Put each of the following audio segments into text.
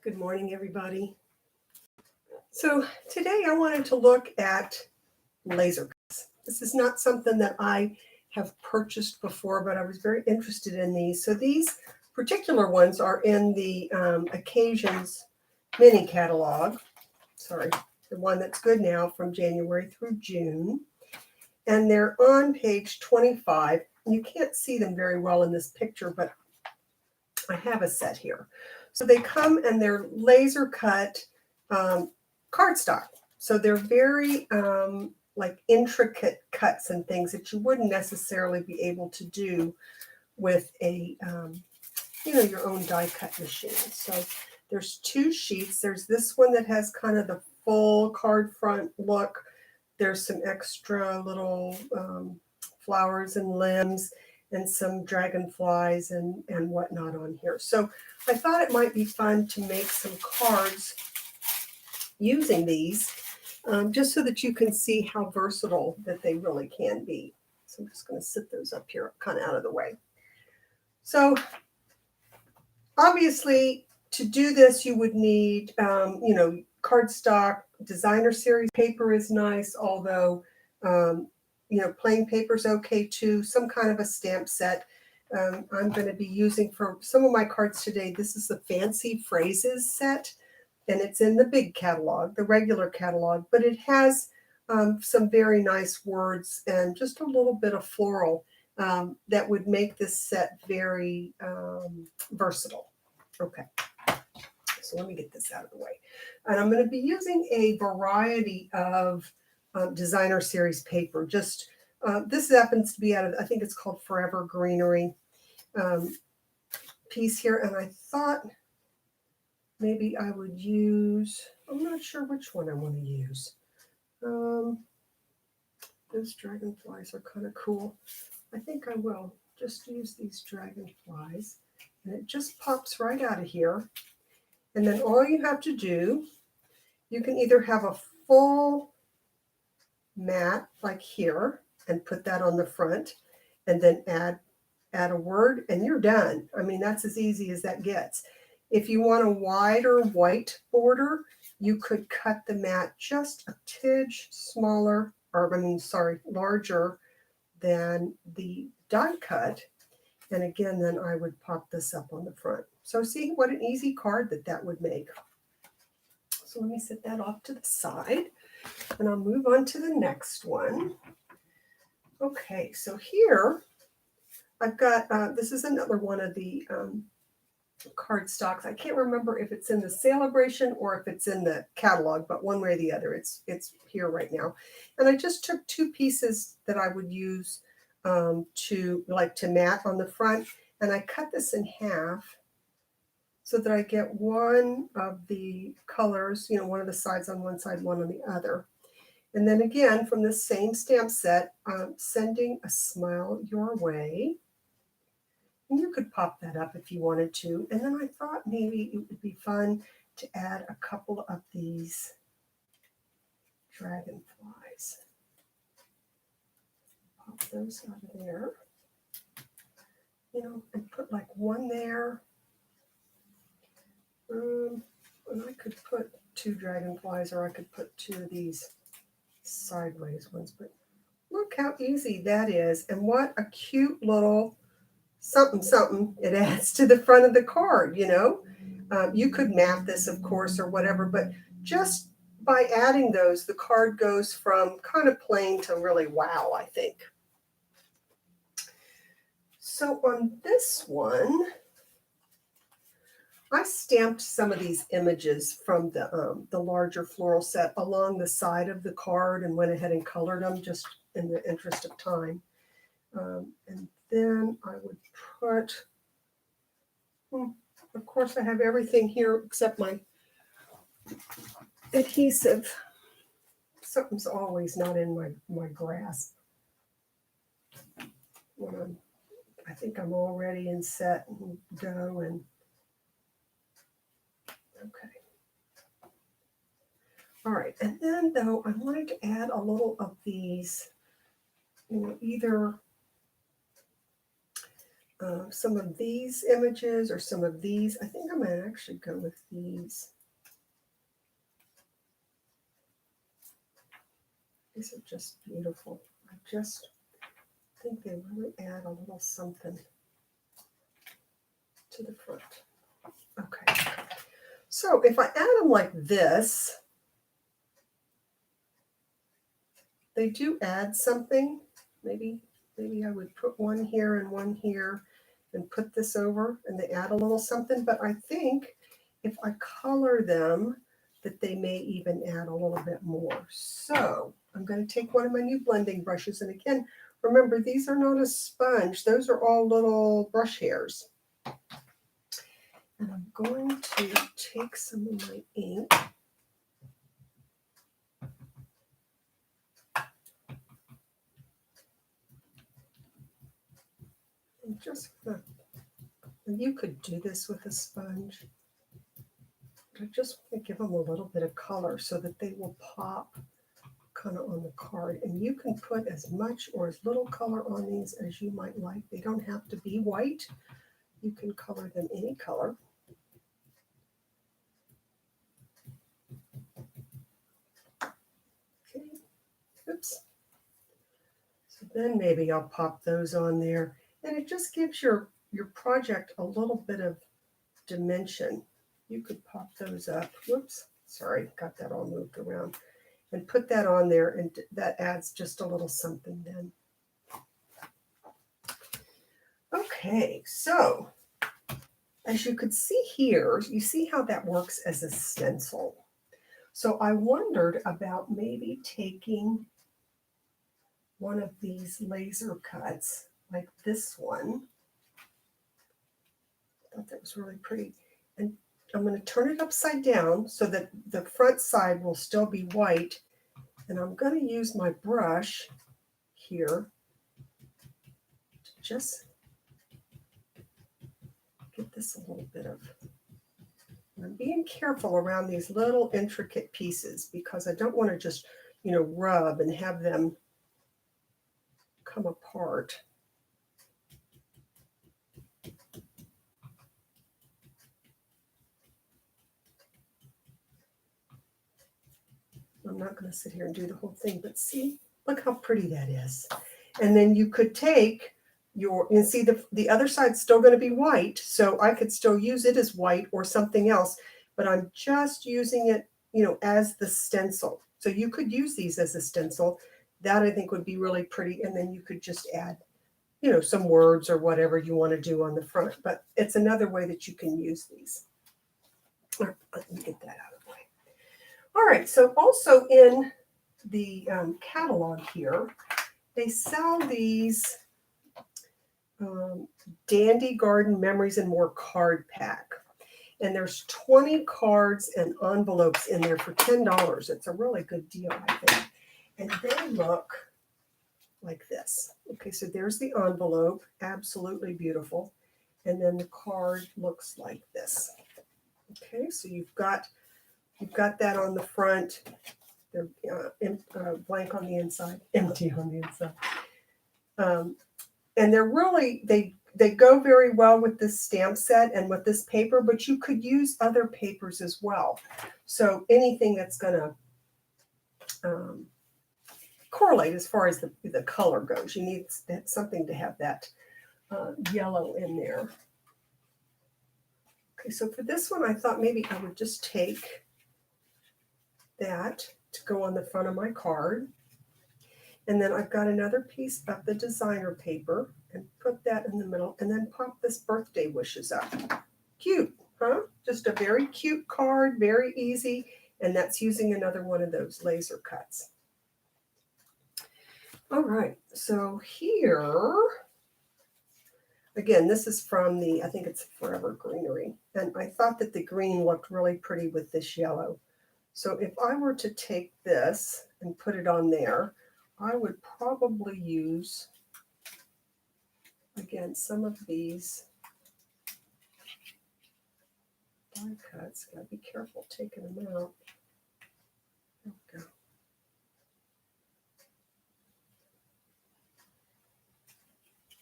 Good morning, everybody. So today I wanted to look at laser cuts. This is not something that I have purchased before, but I was very interested in these. So these particular ones are in the Occasions mini catalog. Sorry, the one that's good now from January through June. And they're on page 25. You can't see them very well in this picture, but I have a set here. So they come and they're laser cut cardstock. So they're very like intricate cuts and things that you wouldn't necessarily be able to do with a your own die cut machine. So there's two sheets. There's this one that has kind of the full card front look. There's some extra little flowers and limbs and some dragonflies and whatnot on here. So I thought it might be fun to make some cards using these, just so that you can see how versatile that they really can be. So I'm just going to sit those up here kind of out of the way. So obviously to do this you would need, cardstock. Designer series paper is nice, although plain paper is okay too. Some kind of a stamp set. I'm going to be using for some of my cards today. This is the Fancy Phrases set, and it's in the big catalog, the regular catalog, but it has some very nice words and just a little bit of floral that would make this set very versatile. Okay, so let me get this out of the way. And I'm going to be using a variety of designer series paper. Just this happens to be out of, I think it's called Forever Greenery piece here, and I thought maybe I would use, I'm not sure which one I want to use. Those dragonflies are kind of cool. I think I will just use these dragonflies, and it just pops right out of here. And then all you have to do, you can either have a full mat like here and put that on the front and then add a word and you're done. I mean, that's as easy as that gets. If you want a wider white border, you could cut the mat just a tidge smaller, larger than the die cut. And again, then I would pop this up on the front. So see what an easy card that would make. So let me set that off to the side and I'll move on to the next one. Okay, so here I've got, this is another one of the card stocks. I can't remember if it's in the Celebration or if it's in the catalog, but one way or the other, it's here right now. And I just took two pieces that I would use to mat on the front, and I cut this in half so that I get one of the colors, one of the sides on one side, one on the other. And then again, from the same stamp set, Sending a Smile Your Way. And you could pop that up if you wanted to. And then I thought maybe it would be fun to add a couple of these dragonflies. Pop those out of there. And put like one there. And I could put two dragonflies, or I could put two of these sideways ones. But look how easy that is. And what a cute little something it adds to the front of the card. You could mat this, of course, or whatever, but just by adding those, the card goes from kind of plain to really wow, I think. So on this one, I stamped some of these images from the larger floral set along the side of the card and went ahead and colored them just in the interest of time. And then I would put, of course I have everything here except my adhesive. Something's always not in my grasp. I think I'm all ready and set and go. And okay. All right, and then though I wanted to add a little of these, either some of these images or some of these. I think I'm going to actually go with these. These are just beautiful. I just think they really add a little something to the front. Okay. So if I add them like this, they do add something. Maybe I would put one here and one here and put this over, and they add a little something. But I think if I color them, that they may even add a little bit more. So I'm going to take one of my new blending brushes. And again, remember, these are not a sponge. Those are all little brush hairs. And I'm going to take some of my ink. And just, you could do this with a sponge. I just want to give them a little bit of color so that they will pop kind of on the card. And you can put as much or as little color on these as you might like. They don't have to be white. You can color them any color. Okay, oops. So then maybe I'll pop those on there. And it just gives your project a little bit of dimension. You could pop those up. Whoops, sorry, got that all moved around. And put that on there, and that adds just a little something then. Okay, so as you could see here, you see how that works as a stencil. So I wondered about maybe taking one of these laser cuts, like this one. I thought that was really pretty. And I'm going to turn it upside down so that the front side will still be white. And I'm going to use my brush here to just get this a little bit of, I'm being careful around these little intricate pieces because I don't want to just, rub and have them come apart. I'm not going to sit here and do the whole thing, but see, look how pretty that is. And then you could take you see the other side's still going to be white, so I could still use it as white or something else, but I'm just using it, as the stencil. So you could use these as a stencil. That I think would be really pretty. And then you could just add, some words or whatever you want to do on the front, but it's another way that you can use these. Let me get that out of the way. All right, so also in the catalog here, they sell these Dandy Garden Memories and More card pack. And there's 20 cards and envelopes in there for $10. It's a really good deal, I think. And they look like this. Okay, so there's the envelope, absolutely beautiful. And then the card looks like this. Okay, so you've got that on the front. They're blank on the inside, empty on the inside. And they're really, they go very well with this stamp set and with this paper, but you could use other papers as well. So anything that's going to correlate as far as the color goes. You need something to have that yellow in there. Okay, so for this one, I thought maybe I would just take that to go on the front of my card. And then I've got another piece of the designer paper and put that in the middle and then pop this birthday wishes up. Cute, huh? Just a very cute card, very easy. And that's using another one of those laser cuts. All right, so here, again, this is from I think it's Forever Greenery. And I thought that the green looked really pretty with this yellow. So if I were to take this and put it on there, I would probably use, again, some of these die cuts. Gotta be careful taking them out. There we go.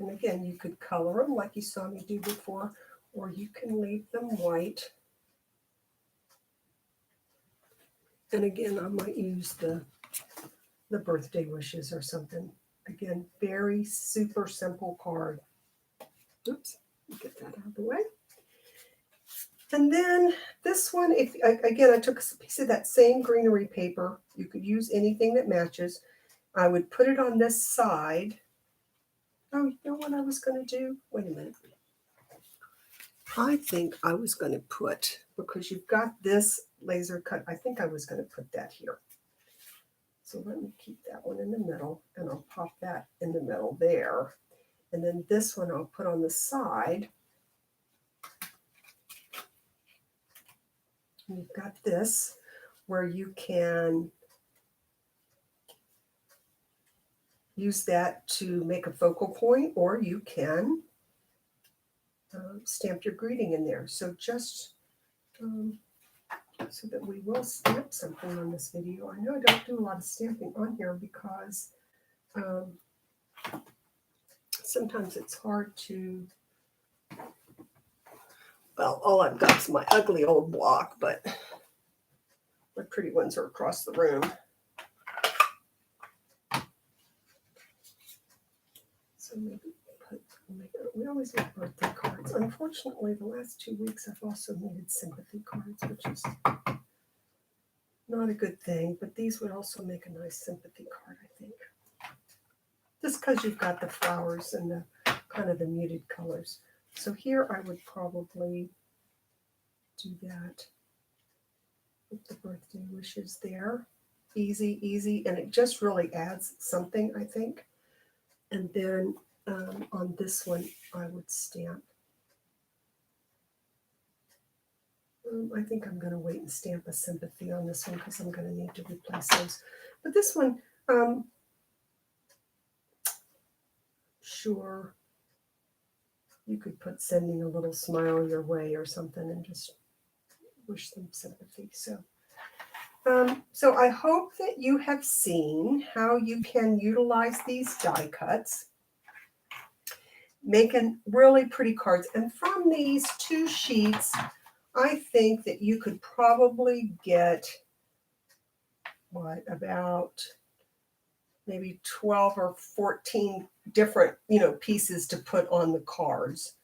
And again, you could color them like you saw me do before, or you can leave them white. And again, I might use the birthday wishes or something. Again, very super simple card. Oops, get that out of the way. And then this one, if again, I took a piece of that same greenery paper. You could use anything that matches. I would put it on this side. Oh, you know what I was going to do? Wait a minute. I think I was going to put, because you've got this laser cut, I think I was going to put that here. So let me keep that one in the middle, and I'll pop that in the middle there. And then this one I'll put on the side. And you've got this where you can use that to make a focal point, or you can stamp your greeting in there. So just so that we will stamp something on this video. I know I don't do a lot of stamping on here because sometimes it's hard to, well, all I've got is my ugly old block, but my pretty ones are across the room. So maybe we always make birthday cards. Unfortunately, the last 2 weeks I've also needed sympathy cards, which is not a good thing, but these would also make a nice sympathy card, I think. Just because you've got the flowers and the kind of the muted colors. So here I would probably do that with the birthday wishes there. Easy, easy, and it just really adds something, I think. And then on this one, I would stamp. I think I'm going to wait and stamp a sympathy on this one because I'm going to need to replace those. But this one, sure, you could put sending a little smile your way or something and just wish them sympathy. So I hope that you have seen how you can utilize these die cuts, making really pretty cards. And from these 2 sheets, I think that you could probably get, what, about maybe 12 or 14 different, pieces to put on the cards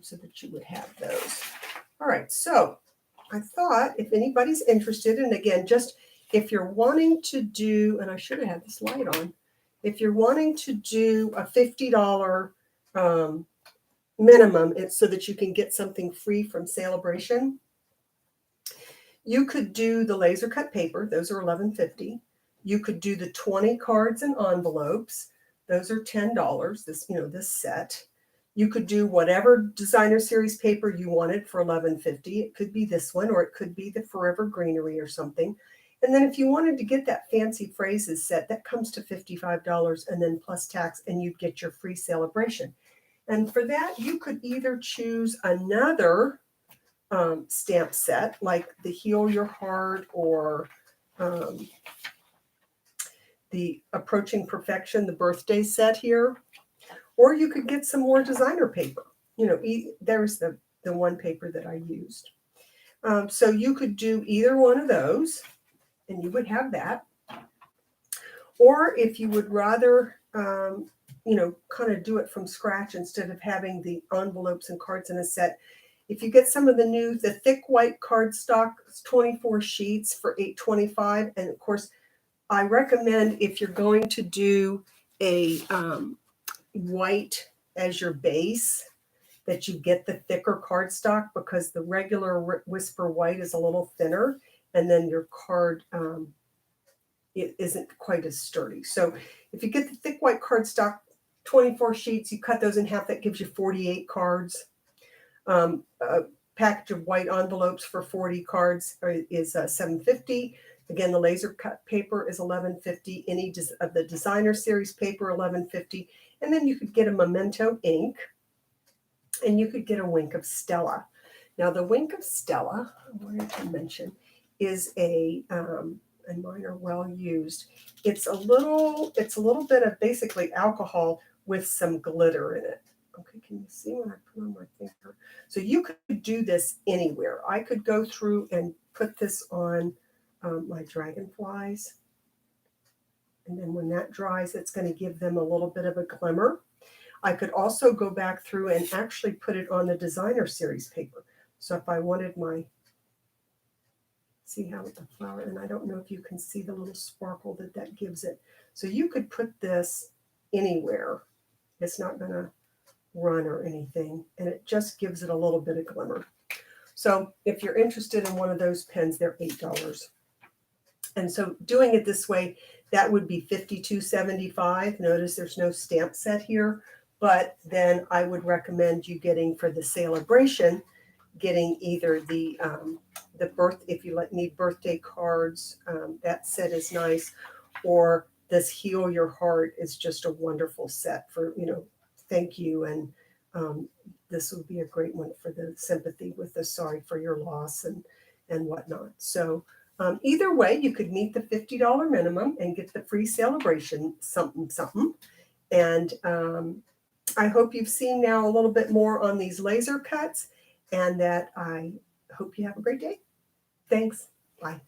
so that you would have those. All right, so I thought if anybody's interested, and again, just if you're wanting to do, and I should have had this light on, if you're wanting to do a $50 minimum, it's so that you can get something free from Celebration. You could do the laser cut paper; those are $11.50. You could do the 20 cards and envelopes; those are $10. This set. You could do whatever designer series paper you wanted for $11.50. It could be this one, or it could be the Forever Greenery or something. And then if you wanted to get that fancy phrases set, that comes to $55, and then plus tax, and you'd get your free Celebration. And for that, you could either choose another stamp set, like the Heal Your Heart or the Approaching Perfection, the birthday set here, or you could get some more designer paper. There's the one paper that I used. So you could do either one of those, and you would have that. Or if you would rather kind of do it from scratch instead of having the envelopes and cards in a set. If you get some of the thick white cardstock, 24 sheets for $8.25. And of course, I recommend if you're going to do a white as your base, that you get the thicker cardstock, because the regular Whisper White is a little thinner, and then your card it isn't quite as sturdy. So if you get the thick white cardstock, 24 sheets, you cut those in half, that gives you 48 cards. A package of white envelopes for 40 cards is $7.50. Again, the laser cut paper is $11.50. Any of the designer series paper, $11.50. And then you could get a Memento ink, and you could get a Wink of Stella. Now, the Wink of Stella, I wanted to mention, is and mine are well used. It's a little bit of basically alcohol with some glitter in it. Okay, can you see when I put on my finger? So you could do this anywhere. I could go through and put this on my dragonflies. And then when that dries, it's going to give them a little bit of a glimmer. I could also go back through and actually put it on the designer series paper. So if I wanted my, see how the flower, and I don't know if you can see the little sparkle that that gives it. So you could put this anywhere. It's not going to run or anything, and it just gives it a little bit of glimmer. So if you're interested in one of those pens, they're $8. And so doing it this way, that would be $52.75. Notice there's no stamp set here, but then I would recommend you getting for the celebration, getting either the if you need birthday cards, that set is nice, or this Heal Your Heart is just a wonderful set for, thank you. And this would be a great one for the sympathy with the sorry for your loss and whatnot. So either way, you could meet the $50 minimum and get the free celebration something. And I hope you've seen now a little bit more on these laser cuts, and that I hope you have a great day. Thanks. Bye.